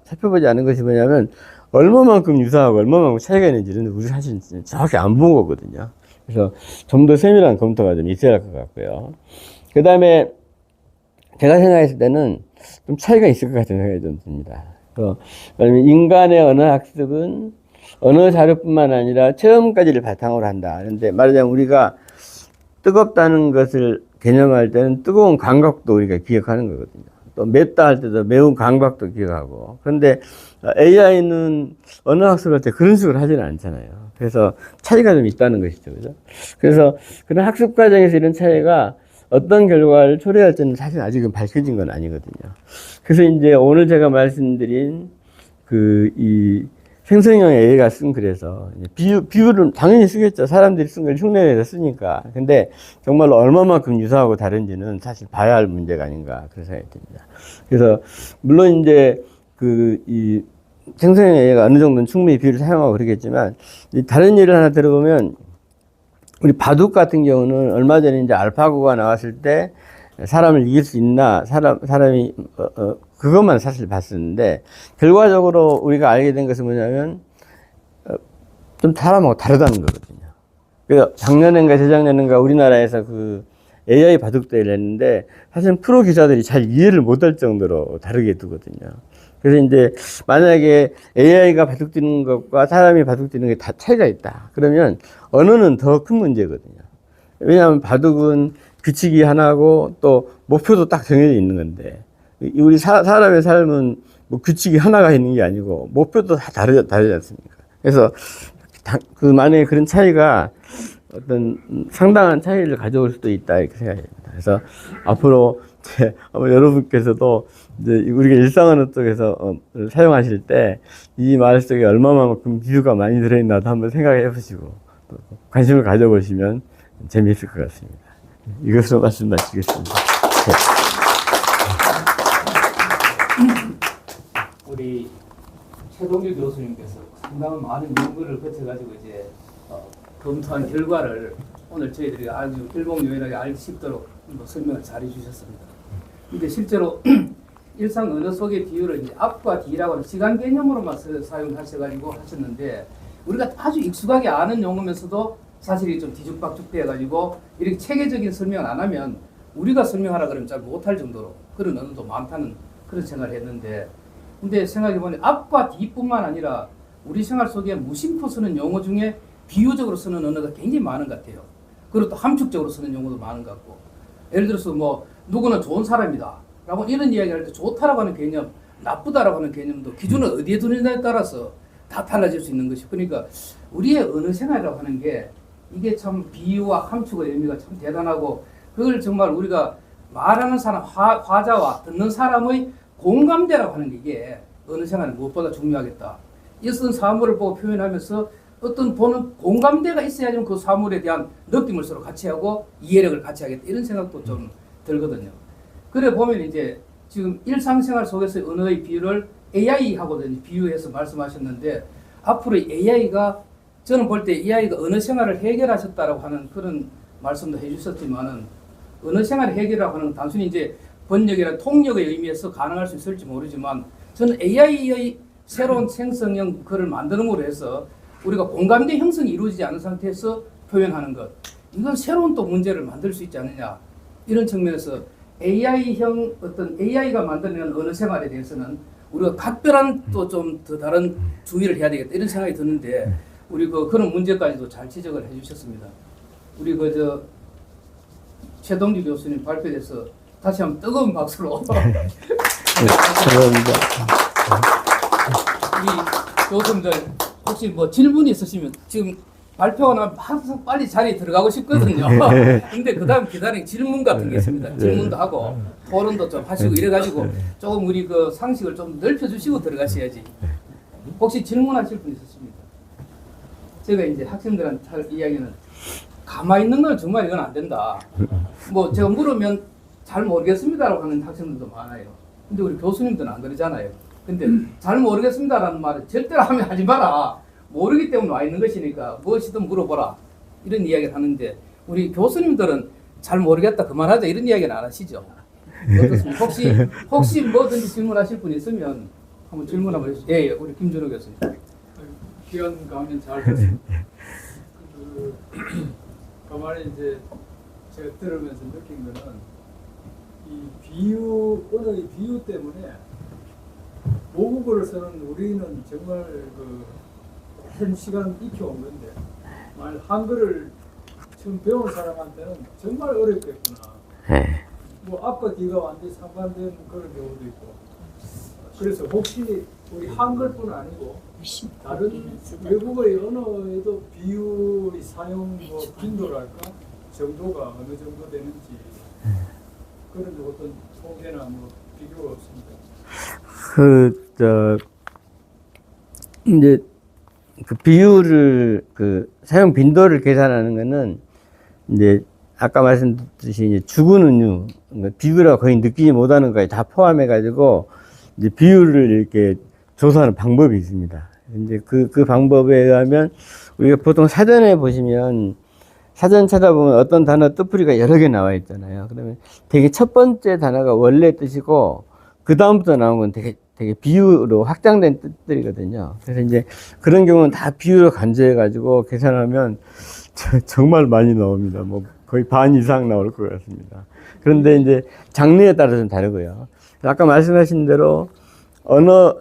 살펴보지 않은 것이 뭐냐면 얼마만큼 유사하고 얼마만큼 차이가 있는지는 우리 사실 정확히 안 본 거거든요. 그래서 좀 더 세밀한 검토가 좀 있어야 할 것 같고요. 그 다음에 제가 생각했을 때는 좀 차이가 있을 것 같은 생각이 좀 듭니다. 인간의 언어 학습은 언어 자료뿐만 아니라 체험까지를 바탕으로 한다. 그런데 말하자면 우리가 뜨겁다는 것을 개념할 때는 뜨거운 감각도 우리가 기억하는 거거든요. 또 맵다 할 때도 매운 감각도 기억하고. 그런데 AI는 언어 학습할 때 그런 식으로 하지는 않잖아요. 그래서 차이가 좀 있다는 것이죠. 그죠? 그래서 그런 학습 과정에서 이런 차이가 어떤 결과를 초래할지는 사실 아직은 밝혀진 건 아니거든요. 그래서 이제 오늘 제가 말씀드린 이 생성형 AI가 쓴 글에서 비유를 당연히 쓰겠죠. 사람들이 쓴 걸 흉내내서 쓰니까. 근데 정말로 얼마만큼 유사하고 다른지는 사실 봐야 할 문제가 아닌가 그런 생각이 듭니다. 그래서 물론 이제 이 생성형 AI가 어느 정도는 충분히 비유를 사용하고 그러겠지만 다른 예를 하나 들어보면 우리 바둑 같은 경우는 얼마 전에 이제 알파고가 나왔을 때 사람을 이길 수 있나 사람이 그것만 사실 봤었는데 결과적으로 우리가 알게 된 것은 뭐냐면 좀 사람하고 다르다는 거거든요. 그래서 작년인가 재작년인가 우리나라에서 그 AI 바둑 대회를 했는데 사실 프로 기사들이 잘 이해를 못할 정도로 다르게 두거든요. 그래서 이제 만약에 AI가 바둑 두는 것과 사람이 바둑 두는 게 다 차이가 있다. 그러면 언어는 더 큰 문제거든요. 왜냐하면 바둑은 규칙이 하나고 또 목표도 딱 정해져 있는 건데 우리 사람의 삶은 뭐 규칙이 하나가 있는 게 아니고 목표도 다 다르지 않습니까? 그래서 만약에 그런 차이가 어떤 상당한 차이를 가져올 수도 있다 이렇게 생각합니다. 그래서 앞으로 아마 여러분께서도 이제 우리가 일상언어 쪽에서 사용하실 때 이 말 속에 얼마만큼 비유가 많이 들어있나도 한번 생각해 보시고 또 관심을 가져보시면 재미있을 것 같습니다. 이것으로 말씀 마치겠습니다. 우리 최동규 교수님께서 상당한 많은 연구를 거쳐가지고 이제 검토한 결과를 오늘 저희들이 아주 일목요연하게 알기 쉽도록 설명을 잘 해주셨습니다. 근데 실제로 일상 언어 속의 비유를 이제 앞과 뒤라고 하는 시간 개념으로만 사용하셔가지고 하셨는데 우리가 아주 익숙하게 아는 용어면서도 사실이 좀 뒤죽박죽 돼가지고 이렇게 체계적인 설명을 안 하면 우리가 설명하라 그러면 잘 못할 정도로 그런 언어도 많다는 그런 생각을 했는데 근데 생각해보니 앞과 뒤뿐만 아니라 우리 생활 속에 무심코 쓰는 용어 중에 비유적으로 쓰는 언어가 굉장히 많은 것 같아요. 그리고 또 함축적으로 쓰는 용어도 많은 것 같고 예를 들어서 뭐 누구는 좋은 사람이다 라고 이런 이야기할 때 좋다라고 하는 개념, 나쁘다라고 하는 개념도 기준을 어디에 두느냐에 따라서 다 달라질 수 있는 것이 그러니까 우리의 언어 생활이라고 하는 게 이게 참 비유와 함축의 의미가 참 대단하고 그걸 정말 우리가 말하는 사람, 화자와 듣는 사람의 공감대라고 하는 게 이게 언어 생활이 무엇보다 중요하겠다. 이쓴 사물을 보고 표현하면서 어떤 보는 공감대가 있어야지 그 사물에 대한 느낌을 서로 같이 하고 이해력을 같이 하겠다. 이런 생각도 좀 들거든요. 그래 보면 이제 지금 일상생활 속에서 언어의 비유를 AI하고 비유해서 말씀하셨는데 앞으로 AI가 저는 볼 때 AI가 언어 생활을 해결하셨다라고 하는 그런 말씀도 해주셨지만은 언어 생활 해결이라고 하는 단순히 이제 번역이나 통역의 의미에서 가능할 수 있을지 모르지만 저는 AI의 새로운 생성형 글을 만드는으로 해서 우리가 공감대 형성이 이루어지지 않은 상태에서 표현하는 것 이건 새로운 또 문제를 만들 수 있지 않느냐 이런 측면에서 AI형 어떤 AI가 만드는 언어 생활에 대해서는 우리가 각별한 또 좀 더 다른 주의를 해야 되겠다 이런 생각이 드는데 우리 그런 문제까지도 잘 지적을 해주셨습니다. 우리 최동규 교수님 발표에서 다시 한번 뜨거운 박수로 감사합니다. 우리 교수님들 혹시 뭐 질문이 있으시면 지금 발표가 나면 항상 빨리 자리에 들어가고 싶거든요. 근데 그 다음 기다리는 질문 같은 게 있습니다. 질문도 하고 토론도 좀 하시고 이래가지고 조금 우리 그 상식을 좀 넓혀주시고 들어가셔야지. 혹시 질문하실 분 있으십니까? 제가 이제 학생들한테 할 이야기는 가만히 있는 건 정말 이건 안 된다. 뭐 제가 물으면 잘 모르겠습니다라고 하는 학생들도 많아요. 근데 우리 교수님들은 안 그러잖아요. 근데 잘 모르겠습니다라는 말을 절대로 하면 하지 마라. 모르기 때문에 와 있는 것이니까 무엇이든 물어보라. 이런 이야기를 하는데 우리 교수님들은 잘 모르겠다 그만하자 이런 이야기는 안 하시죠? 어떻습니까? 혹시 뭐든지 질문하실 분 있으면 한번 질문 한번 해주세요. 예, 우리 김준호 교수님. 기간 강연 잘 됐습니다. 가만히 이제 제가 들으면서 느낀 거는 이 비유, 언어의 비유 때문에 모국어를 쓰는 우리는 정말 한 시간 익혀온 건데 만약 한글을 처음 배운 사람한테는 정말 어렵겠구나. 뭐 앞과 뒤가 완전히 상반된 그런 경우도 있고. 그래서 혹시 우리 한글뿐 아니고 다른 외국어의 언어에도 비유의 사용 뭐 빈도랄까 정도가 어느 정도 되는지 그런 어떤 통계나 뭐 비교가 없습니다. 이제 그 비율을 사용 빈도를 계산하는 거는 이제 아까 말씀드렸듯이 이제 죽은 은유, 비유라 거의 느끼지 못하는 것까지 다 포함해 가지고 이제 비율을 이렇게 조사하는 방법이 있습니다. 이제 그 방법에 의하면 우리가 보통 사전에 보시면 사전 찾아보면 어떤 단어 뜻풀이가 여러 개 나와 있잖아요. 그러면 되게 첫 번째 단어가 원래 뜻이고 그 다음부터 나온 건 되게 비유로 확장된 뜻들이거든요. 그래서 이제 그런 경우는 다 비유로 간주해 가지고 계산하면 정말 많이 나옵니다. 뭐 거의 반 이상 나올 것 같습니다. 그런데 이제 장르에 따라 좀 다르고요. 아까 말씀하신 대로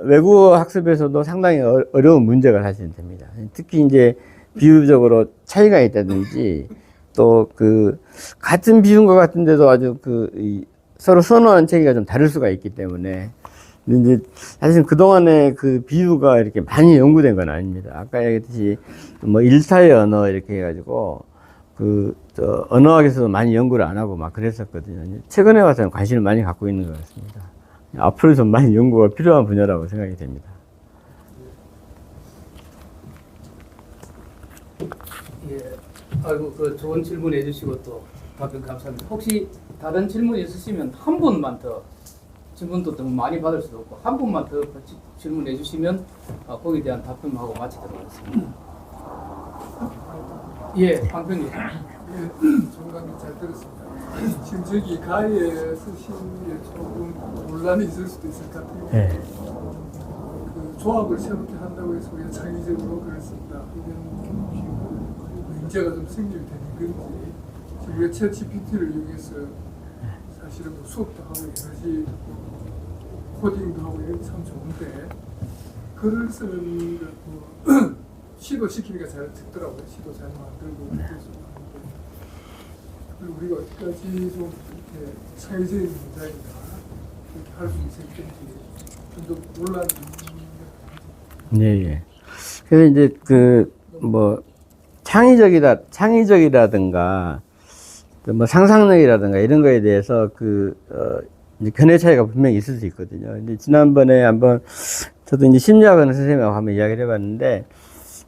외국어 학습에서도 상당히 어려운 문제가 사실 됩니다. 특히 이제 비유적으로 차이가 있다든지 또 같은 비유인 것 같은데도 아주 서로 선호하는 체계가 좀 다를 수가 있기 때문에 이제 사실 그동안에 그 비유가 이렇게 많이 연구된 건 아닙니다. 아까 얘기했듯이 뭐 일타의 언어 이렇게 해가지고 언어학에서도 많이 연구를 안 하고 막 그랬었거든요. 최근에 와서는 관심을 많이 갖고 있는 것 같습니다. 앞으로 좀 많이 연구가 필요한 분야라고 생각이 됩니다. 예, 아이고 좋은 질문 해주시고 또 답변 감사합니다. 혹시 다른 질문 있으시면 한 분만 더 질문도 너무 많이 받을 수도 없고 한 분만 더 질문해 주시면 거기에 대한 답변하고 마치도록 하겠습니다. 예, 황평님. 예, 정강님 잘 들었습니다. 지금 저기 가위에 쓰신 게 조금 논란이 있을 수도 있을 것 같아요. 네. 그 조합을 새롭게 한다고 해서 우리가 창의적으로 그걸 쓴다. 이런 문제가 좀 생기게 되는 건지 지금 우리가 챗 GPT를 이용해서 사실은 뭐 수업도 하고 여러 가지 코딩도 하고 이런 참 좋은데 글을 쓰는 거 시도시키니까 잘 듣더라고요. 시도 잘 만들고 그래서 그리고 우리가 어디까지 좀 이렇게 창의적인 문장이나 이렇게 할 수 있을지 좀 더 논란이 예. 그래서 이제 창의적이라든가 뭐 상상력이라든가 이런 거에 대해서 이제 견해 차이가 분명히 있을 수 있거든요. 근데 지난번에 한번 저도 이제 심리학하는 선생님하고 한번 이야기를 해봤는데,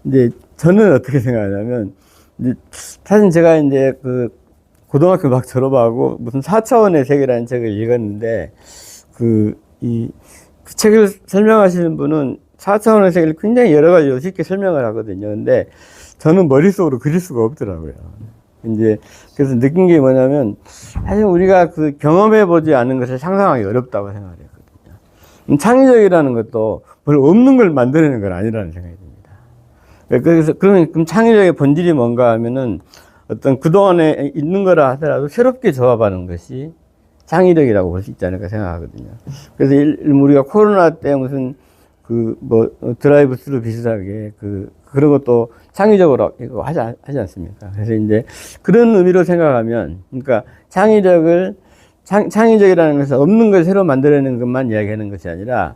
이제 저는 어떻게 생각하냐면, 이제 사실 제가 이제 고등학교 막 졸업하고 무슨 4차원의 세계라는 책을 읽었는데, 그 책을 설명하시는 분은 4차원의 세계를 굉장히 여러 가지로 쉽게 설명을 하거든요. 근데 저는 머릿속으로 그릴 수가 없더라고요. 이제 그래서 느낀 게 뭐냐면 사실 우리가 경험해보지 않은 것을 상상하기 어렵다고 생각을 했거든요. 창의적이라는 것도 별로 없는 걸 만들어내는 건 아니라는 생각이 듭니다. 그래서 그럼 창의적의 본질이 뭔가 하면은 어떤 그동안에 있는 거라 하더라도 새롭게 조합하는 것이 창의력이라고 볼 수 있지 않을까 생각하거든요. 그래서 우리가 코로나 때 무슨 드라이브 스루 비슷하게 그런 것도 창의적으로 이거 하지 않습니까? 그래서 이제 그런 의미로 생각하면, 그러니까 창의력을 창의적이라는 것은 없는 걸 새로 만들어내는 것만 이야기하는 것이 아니라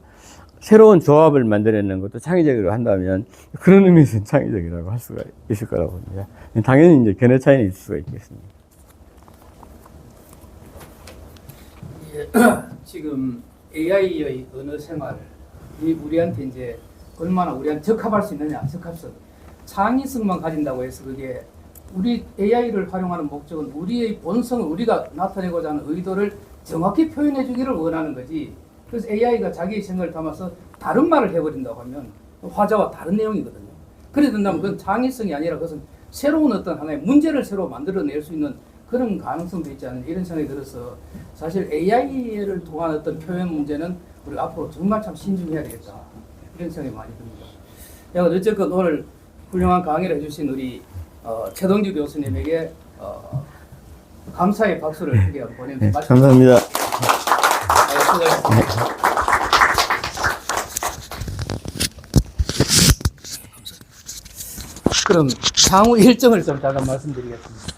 새로운 조합을 만들어내는 것도 창의적으로 한다면 그런 의미에서는 창의적이라고 할 수가 있을 거라고 봅니다. 당연히 이제 견해 차이는 있을 수가 있겠습니다. 지금 AI의 언어 생활이 우리한테 이제 얼마나 우리한테 적합할 수 있느냐, 적합성. 창의성만 가진다고 해서 그게 우리 AI를 활용하는 목적은 우리의 본성을 우리가 나타내고자 하는 의도를 정확히 표현해 주기를 원하는 거지. 그래서 AI가 자기의 생각을 담아서 다른 말을 해버린다고 하면 화자와 다른 내용이거든요. 그래 된다면 그건 창의성이 아니라 그것은 새로운 어떤 하나의 문제를 새로 만들어낼 수 있는 그런 가능성도 있지 않느냐 이런 생각이 들어서 사실 AI를 통한 어떤 표현 문제는 우리 앞으로 정말 참 신중해야 되겠다 이런 생각이 많이 듭니다. 어쨌건 오늘 훌륭한 강의를 해주신 우리 최동주 교수님에게 감사의 박수를 크게 한번 보내드립니다. 네, 감사합니다. 그럼 향후 일정을 좀 잠깐 말씀드리겠습니다.